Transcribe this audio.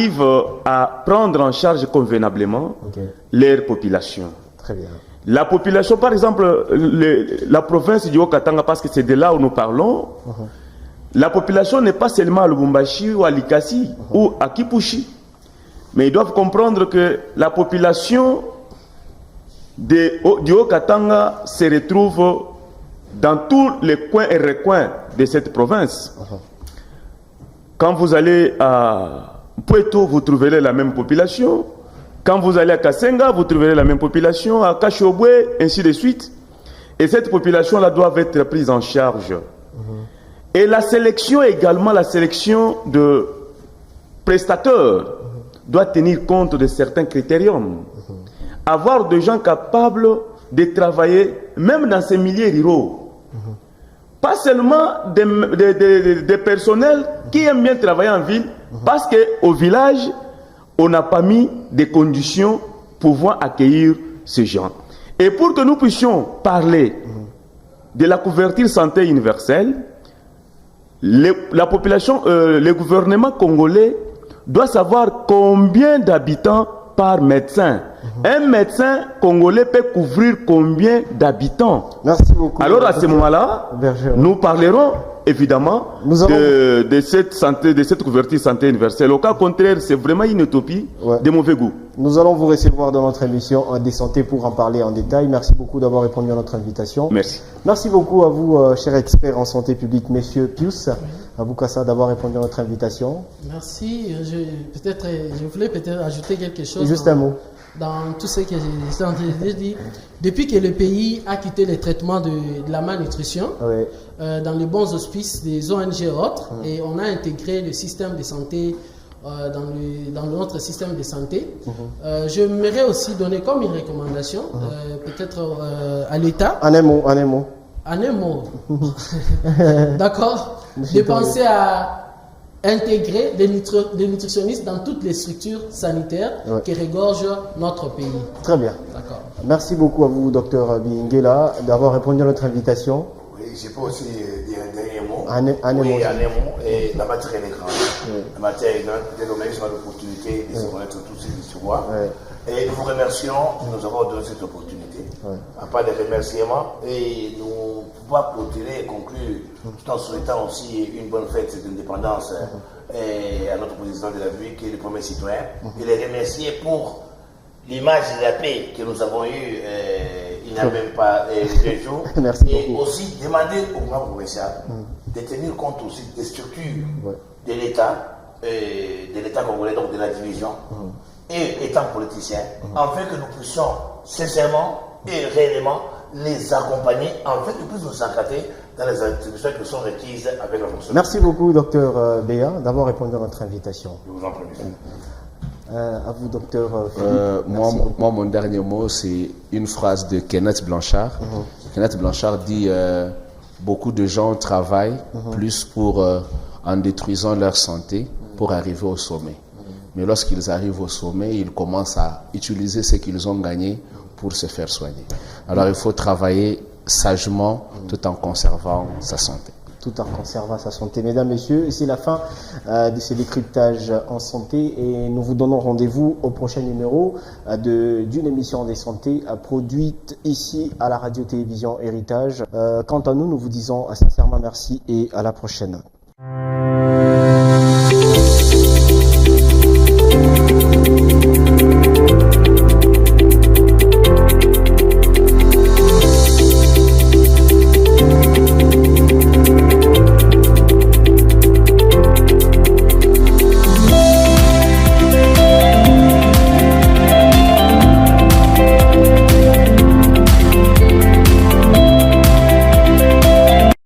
arrivent à prendre en charge convenablement leur population. Très bien. La population, par exemple, la province du Haut-Katanga, parce que c'est de là où nous parlons, la population n'est pas seulement à Lubumbashi ou à Likasi ou à Kipushi, mais ils doivent comprendre que la population du Haut-Katanga se retrouve dans tous les coins et recoins de cette province. Quand vous allez à Puerto, vous trouverez la même population. Quand vous allez à Kasenga, vous trouverez la même population. À Kachobwe, ainsi de suite. Et cette population-là doit être prise en charge. Et la sélection également, la sélection de prestateurs doit tenir compte de certains critériums. Avoir des gens capables de travailler, même dans ces milieux ruraux. Pas seulement des personnels qui aiment bien travailler en ville, parce qu'au village, on n'a pas mis des conditions pour pouvoir accueillir ces gens. Et pour que nous puissions parler de la couverture santé universelle, la population, le gouvernement congolais doit savoir combien d'habitants par médecin. Un médecin congolais peut couvrir combien d'habitants? Merci beaucoup. Alors à ce moment-là, nous parlerons évidemment de cette santé, de cette couverture santé universelle. Au cas contraire, c'est vraiment une utopie de mauvais goût. Nous allons vous recevoir dans notre émission des santé pour en parler en détail. Merci beaucoup d'avoir répondu à notre invitation. Merci. Merci beaucoup à vous, chers experts en santé publique, messieurs Pius, à vous, Kassa, d'avoir répondu à notre invitation. Merci. Je voulais peut-être ajouter quelque chose. Juste un mot. Dans tout ce que j'ai entendu dire, depuis que le pays a quitté le traitement de la malnutrition, dans les bons auspices des ONG et autres, et on a intégré le système de santé dans notre système de santé, j'aimerais aussi donner comme une recommandation, peut-être à l'État. En un mot. En un mot. D'accord. De penser à intégrer des nutritionnistes dans toutes les structures sanitaires qui regorgent notre pays. Très bien. D'accord. Merci beaucoup à vous, docteur Bingela, d'avoir répondu à notre invitation. Oui, je peux aussi dire un dernier mot. Un mot. Et la matière est grande. La matière est grande. Peut-être qu'on a eu l'opportunité de se connaître tous ces histoires. Et nous vous remercions de nous avoir donné cette opportunité. À part des remerciements, et nous pouvons clôturer et conclure tout en souhaitant aussi une bonne fête d'indépendance à notre président de la République, qui est le premier citoyen, et les remercier pour l'image de la paix que nous avons eue il n'y a même pas 2 jours. Merci et beaucoup. aussi demander au gouvernement provincial de tenir compte aussi des structures de l'État congolais, donc de la division, et étant politicien, afin que nous puissions sincèrement et réellement les accompagner, afin qu'ils puissent nous encadrer dans les attributions qui sont requises avec la fonction. Merci beaucoup, docteur Béa, d'avoir répondu à notre invitation. Je vous en prie. À vous, docteur moi, mon dernier mot, c'est une phrase de Kenneth Blanchard. Kenneth Blanchard dit beaucoup de gens travaillent plus en détruisant leur santé pour arriver au sommet. Mais lorsqu'ils arrivent au sommet, ils commencent à utiliser ce qu'ils ont gagné pour se faire soigner. Alors il faut travailler sagement tout en conservant sa santé. Tout en conservant sa santé. Mesdames, Messieurs, c'est la fin de ce décryptage en santé et nous vous donnons rendez-vous au prochain numéro d'une émission des santé produite ici à la radio-télévision Héritage. Quant à nous, nous vous disons sincèrement merci et à la prochaine.